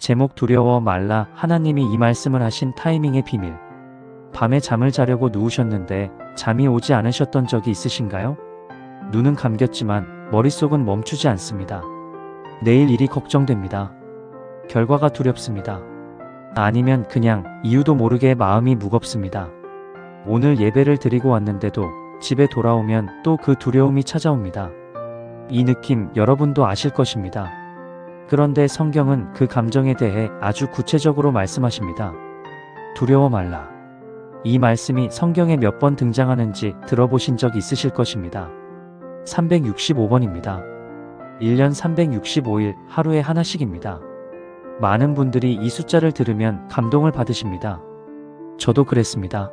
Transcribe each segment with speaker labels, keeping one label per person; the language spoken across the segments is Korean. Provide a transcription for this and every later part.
Speaker 1: 제목 두려워 말라. 하나님이 이 말씀을 하신 타이밍의 비밀. 밤에 잠을 자려고 누우셨는데 잠이 오지 않으셨던 적이 있으신가요? 눈은 감겼지만 머릿속은 멈추지 않습니다. 내일 일이 걱정됩니다. 결과가 두렵습니다. 아니면 그냥 이유도 모르게 마음이 무겁습니다. 오늘 예배를 드리고 왔는데도 집에 돌아오면 또 그 두려움이 찾아옵니다. 이 느낌 여러분도 아실 것입니다. 그런데 성경은 그 감정에 대해 아주 구체적으로 말씀하십니다. 두려워 말라. 이 말씀이 성경에 몇 번 등장하는지 들어보신 적 있으실 것입니다. 365번입니다. 1년 365일 하루에 하나씩입니다. 많은 분들이 이 숫자를 들으면 감동을 받으십니다. 저도 그랬습니다.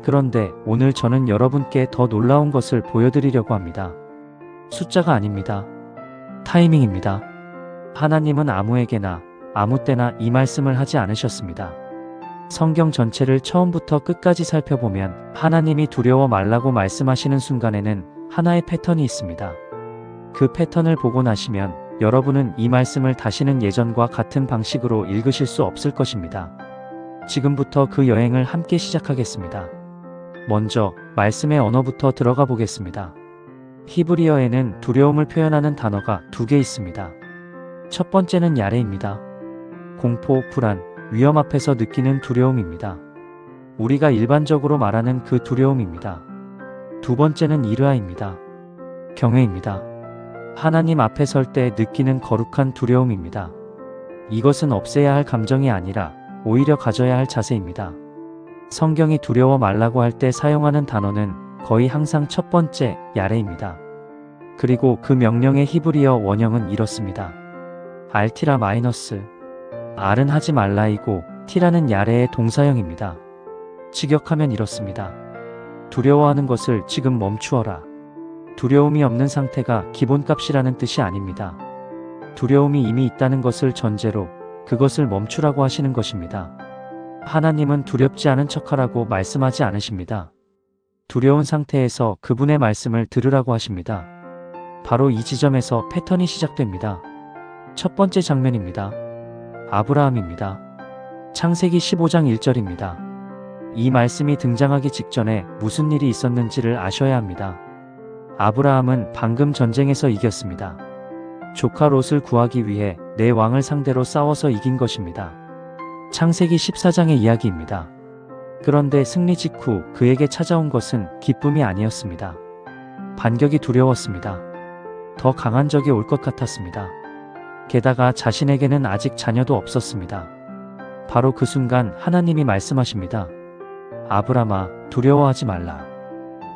Speaker 1: 그런데 오늘 저는 여러분께 더 놀라운 것을 보여드리려고 합니다. 숫자가 아닙니다. 타이밍입니다. 하나님은 아무에게나 아무 때나 이 말씀을 하지 않으셨습니다. 성경 전체를 처음부터 끝까지 살펴보면 하나님이 두려워 말라고 말씀하시는 순간에는 하나의 패턴이 있습니다. 그 패턴을 보고 나시면 여러분은 이 말씀을 다시는 예전과 같은 방식으로 읽으실 수 없을 것입니다. 지금부터 그 여행을 함께 시작하겠습니다. 먼저 말씀의 언어부터 들어가 보겠습니다. 히브리어에는 두려움을 표현하는 단어가 두 개 있습니다. 첫 번째는 야레입니다. 공포, 불안, 위험 앞에서 느끼는 두려움입니다. 우리가 일반적으로 말하는 그 두려움입니다. 두 번째는 이르아입니다. 경외입니다. 하나님 앞에 설 때 느끼는 거룩한 두려움입니다. 이것은 없애야 할 감정이 아니라 오히려 가져야 할 자세입니다. 성경이 두려워 말라고 할 때 사용하는 단어는 거의 항상 첫 번째 야레입니다. 그리고 그 명령의 히브리어 원형은 이렇습니다. 알티라 마이너스 R은 하지 말라이고 T라는 야레의 동사형입니다. 직역하면 이렇습니다. 두려워하는 것을 지금 멈추어라. 두려움이 없는 상태가 기본값이라는 뜻이 아닙니다. 두려움이 이미 있다는 것을 전제로 그것을 멈추라고 하시는 것입니다. 하나님은 두렵지 않은 척하라고 말씀하지 않으십니다. 두려운 상태에서 그분의 말씀을 들으라고 하십니다. 바로 이 지점에서 패턴이 시작됩니다. 첫 번째 장면입니다. 아브라함입니다. 창세기 15장 1절입니다. 이 말씀이 등장하기 직전에 무슨 일이 있었는지를 아셔야 합니다. 아브라함은 방금 전쟁에서 이겼습니다. 조카 롯을 구하기 위해 내 왕을 상대로 싸워서 이긴 것입니다. 창세기 14장의 이야기입니다. 그런데 승리 직후 그에게 찾아온 것은 기쁨이 아니었습니다. 반격이 두려웠습니다. 더 강한 적이 올 것 같았습니다. 게다가 자신에게는 아직 자녀도 없었습니다. 바로 그 순간 하나님이 말씀하십니다. 아브라함아, 두려워하지 말라.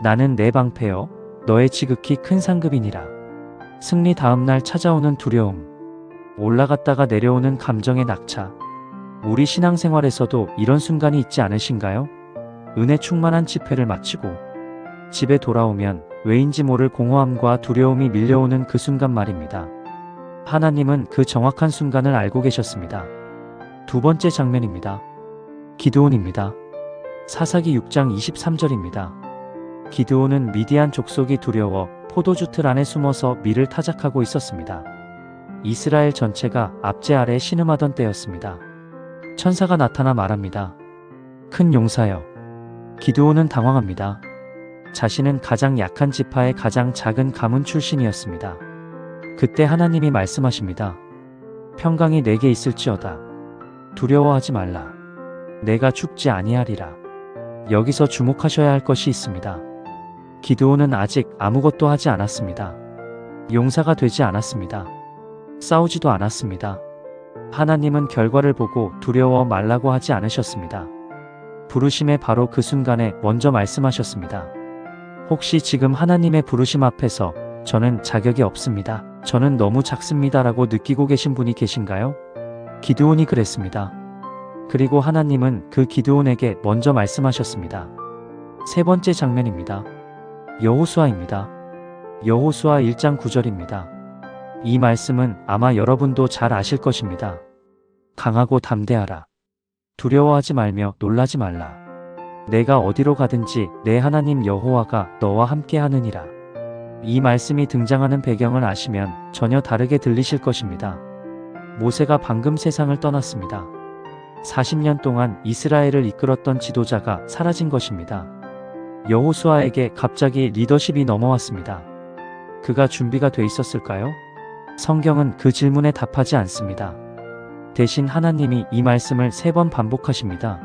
Speaker 1: 나는 내 방패여 너의 지극히 큰 상급이니라. 승리 다음 날 찾아오는 두려움, 올라갔다가 내려오는 감정의 낙차. 우리 신앙생활에서도 이런 순간이 있지 않으신가요? 은혜 충만한 집회를 마치고 집에 돌아오면 왜인지 모를 공허함과 두려움이 밀려오는 그 순간 말입니다. 하나님은 그 정확한 순간을 알고 계셨습니다. 두 번째 장면입니다. 기드온입니다. 사사기 6장 23절입니다. 기드온은 미디안 족속이 두려워 포도주 틀 안에 숨어서 밀을 타작하고 있었습니다. 이스라엘 전체가 압제 아래 신음하던 때였습니다. 천사가 나타나 말합니다. 큰 용사여. 기드온은 당황합니다. 자신은 가장 약한 지파의 가장 작은 가문 출신이었습니다. 그때 하나님이 말씀하십니다. 평강이 내게 있을지어다. 두려워하지 말라. 내가 죽지 아니하리라. 여기서 주목하셔야 할 것이 있습니다. 기드온은 아직 아무것도 하지 않았습니다. 용사가 되지 않았습니다. 싸우지도 않았습니다. 하나님은 결과를 보고 두려워 말라고 하지 않으셨습니다. 부르심의 바로 그 순간에 먼저 말씀하셨습니다. 혹시 지금 하나님의 부르심 앞에서 저는 자격이 없습니다. 저는 너무 작습니다라고 느끼고 계신 분이 계신가요? 기드온이 그랬습니다. 그리고 하나님은 그 기드온에게 먼저 말씀하셨습니다. 세 번째 장면입니다. 여호수아입니다. 여호수아 1장 9절입니다. 이 말씀은 아마 여러분도 잘 아실 것입니다. 강하고 담대하라. 두려워하지 말며 놀라지 말라. 내가 어디로 가든지 내 하나님 여호와가 너와 함께 하느니라. 이 말씀이 등장하는 배경을 아시면 전혀 다르게 들리실 것입니다. 모세가 방금 세상을 떠났습니다. 40년 동안 이스라엘을 이끌었던 지도자가 사라진 것입니다. 여호수아에게 갑자기 리더십이 넘어왔습니다. 그가 준비가 돼 있었을까요? 성경은 그 질문에 답하지 않습니다. 대신 하나님이 이 말씀을 3번 반복하십니다.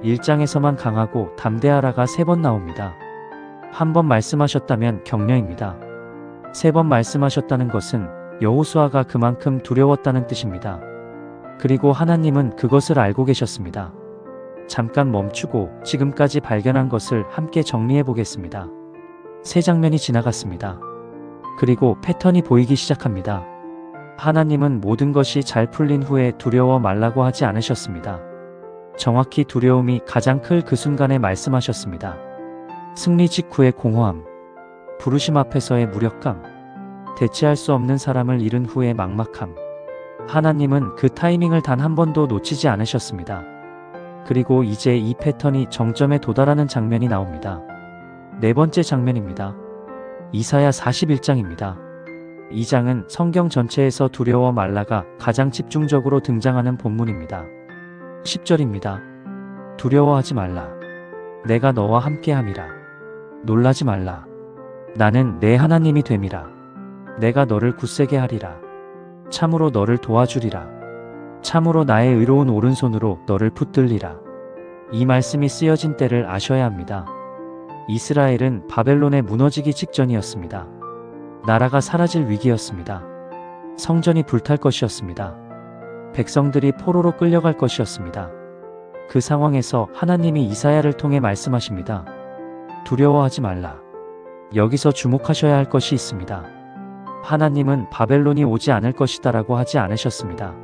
Speaker 1: 1장에서만 강하고 담대하라가 3번 나옵니다. 한 번 말씀하셨다면 격려입니다. 3번 말씀하셨다는 것은 여호수아가 그만큼 두려웠다는 뜻입니다. 그리고 하나님은 그것을 알고 계셨습니다. 잠깐 멈추고 지금까지 발견한 것을 함께 정리해 보겠습니다. 3장면이 지나갔습니다. 그리고 패턴이 보이기 시작합니다. 하나님은 모든 것이 잘 풀린 후에 두려워 말라고 하지 않으셨습니다. 정확히 두려움이 가장 클 그 순간에 말씀하셨습니다. 승리 직후의 공허함, 부르심 앞에서의 무력감, 대체할 수 없는 사람을 잃은 후의 막막함. 하나님은 그 타이밍을 단 한 번도 놓치지 않으셨습니다. 그리고 이제 이 패턴이 정점에 도달하는 장면이 나옵니다. 4번째 장면입니다. 이사야 41장입니다. 이 장은 성경 전체에서 두려워 말라가 가장 집중적으로 등장하는 본문입니다. 10절입니다. 두려워하지 말라. 내가 너와 함께함이라. 놀라지 말라. 나는 내 하나님이 됨이라. 내가 너를 굳세게 하리라. 참으로 너를 도와주리라. 참으로 나의 의로운 오른손으로 너를 붙들리라. 이 말씀이 쓰여진 때를 아셔야 합니다. 이스라엘은 바벨론에 무너지기 직전이었습니다. 나라가 사라질 위기였습니다. 성전이 불탈 것이었습니다. 백성들이 포로로 끌려갈 것이었습니다. 그 상황에서 하나님이 이사야를 통해 말씀하십니다. 두려워하지 말라. 여기서 주목하셔야 할 것이 있습니다. 하나님은 바벨론이 오지 않을 것이다라고 하지 않으셨습니다.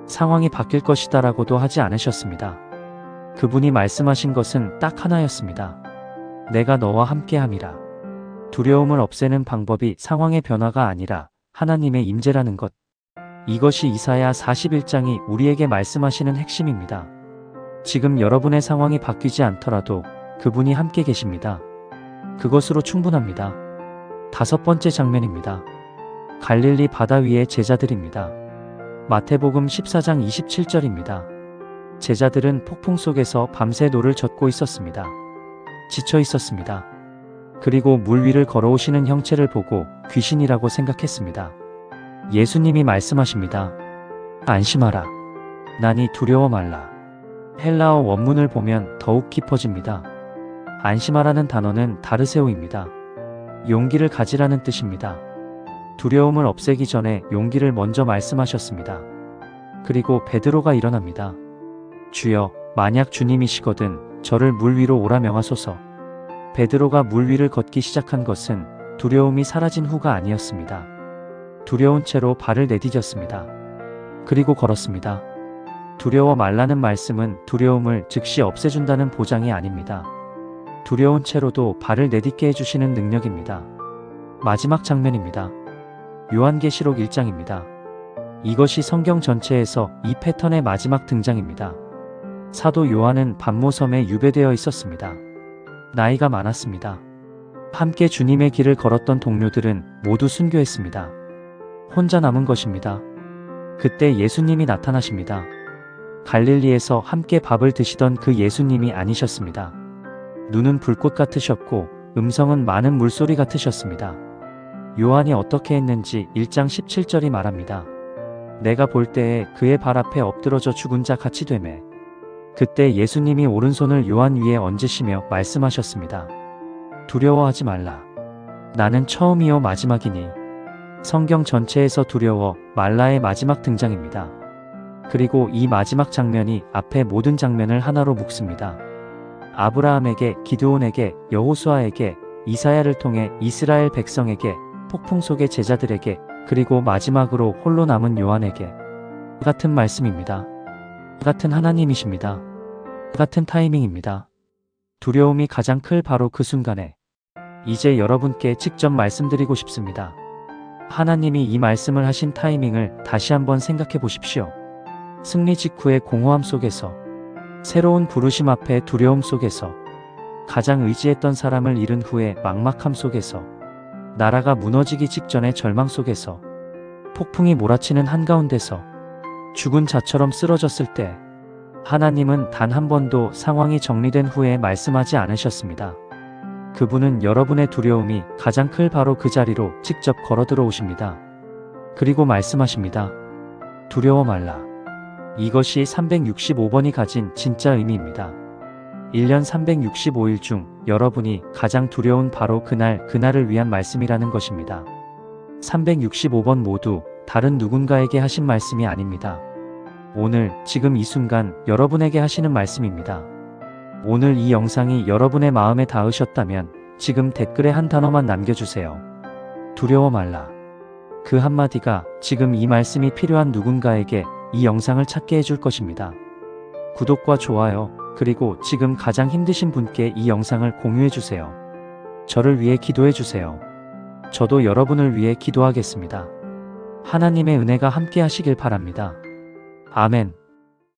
Speaker 1: 상황이 바뀔 것이다라고도 하지 않으셨습니다. 그분이 말씀하신 것은 딱 하나였습니다. 내가 너와 함께함이라. 두려움을 없애는 방법이 상황의 변화가 아니라 하나님의 임재라는 것. 이것이 이사야 41장이 우리에게 말씀하시는 핵심입니다. 지금 여러분의 상황이 바뀌지 않더라도 그분이 함께 계십니다. 그것으로 충분합니다. 5번째 장면입니다. 갈릴리 바다 위의 제자들입니다. 마태복음 14장 27절입니다. 제자들은 폭풍 속에서 밤새 노를 젓고 있었습니다. 지쳐 있었습니다. 그리고 물 위를 걸어오시는 형체를 보고 귀신이라고 생각했습니다. 예수님이 말씀하십니다. 안심하라. 나니 두려워 말라. 헬라어 원문을 보면 더욱 깊어집니다. 안심하라는 단어는 다르세오입니다. 용기를 가지라는 뜻입니다. 두려움을 없애기 전에 용기를 먼저 말씀하셨습니다. 그리고 베드로가 일어납니다. 주여, 만약 주님이시거든 저를 물 위로 오라 명하소서. 베드로가 물 위를 걷기 시작한 것은 두려움이 사라진 후가 아니었습니다. 두려운 채로 발을 내디뎠습니다. 그리고 걸었습니다. 두려워 말라는 말씀은 두려움을 즉시 없애준다는 보장이 아닙니다. 두려운 채로도 발을 내딛게 해주시는 능력입니다. 마지막 장면입니다. 요한계시록 1장입니다. 이것이 성경 전체에서 이 패턴의 마지막 등장입니다. 사도 요한은 pat모섬에 유배되어 있었습니다. 나이가 많았습니다. 함께 주님의 길을 걸었던 동료들은 모두 순교했습니다. 혼자 남은 것입니다. 그때 예수님이 나타나십니다. 갈릴리에서 함께 밥을 드시던 그 예수님이 아니셨습니다. 눈은 불꽃 같으셨고 음성은 많은 물소리 같으셨습니다. 요한이 어떻게 했는지 1장 17절이 말합니다. 내가 볼 때에 그의 발 앞에 엎드러져 죽은 자 같이 되매. 그때 예수님이 오른손을 요한 위에 얹으시며 말씀하셨습니다. 두려워하지 말라. 나는 처음이요 마지막이니. 성경 전체에서 두려워 말라의 마지막 등장입니다. 그리고 이 마지막 장면이 앞의 모든 장면을 하나로 묶습니다. 아브라함에게, 기드온에게, 여호수아에게, 이사야를 통해 이스라엘 백성에게, 폭풍 속의 제자들에게, 그리고 마지막으로 홀로 남은 요한에게 같은 말씀입니다. 같은 하나님이십니다. 같은 타이밍입니다. 두려움이 가장 클 바로 그 순간에 이제 여러분께 직접 말씀드리고 싶습니다. 하나님이 이 말씀을 하신 타이밍을 다시 한번 생각해 보십시오. 승리 직후의 공허함 속에서, 새로운 부르심 앞에 두려움 속에서, 가장 의지했던 사람을 잃은 후에 막막함 속에서, 나라가 무너지기 직전의 절망 속에서, 폭풍이 몰아치는 한가운데서 죽은 자처럼 쓰러졌을 때 하나님은 단 한 번도 상황이 정리된 후에 말씀하지 않으셨습니다. 그분은 여러분의 두려움이 가장 클 바로 그 자리로 직접 걸어 들어오십니다. 그리고 말씀하십니다. 두려워 말라. 이것이 365번이 가진 진짜 의미입니다. 1년 365일 중 여러분이 가장 두려운 바로 그날을 위한 말씀이라는 것입니다. 365번 모두 다른 누군가에게 하신 말씀이 아닙니다. 오늘, 지금 이 순간 여러분에게 하시는 말씀입니다. 오늘 이 영상이 여러분의 마음에 닿으셨다면 지금 댓글에 한 단어만 남겨주세요. 두려워 말라. 그 한마디가 지금 이 말씀이 필요한 누군가에게 이 영상을 찾게 해줄 것입니다. 구독과 좋아요, 그리고 지금 가장 힘드신 분께 이 영상을 공유해주세요. 저를 위해 기도해주세요. 저도 여러분을 위해 기도하겠습니다. 하나님의 은혜가 함께 하시길 바랍니다. 아멘.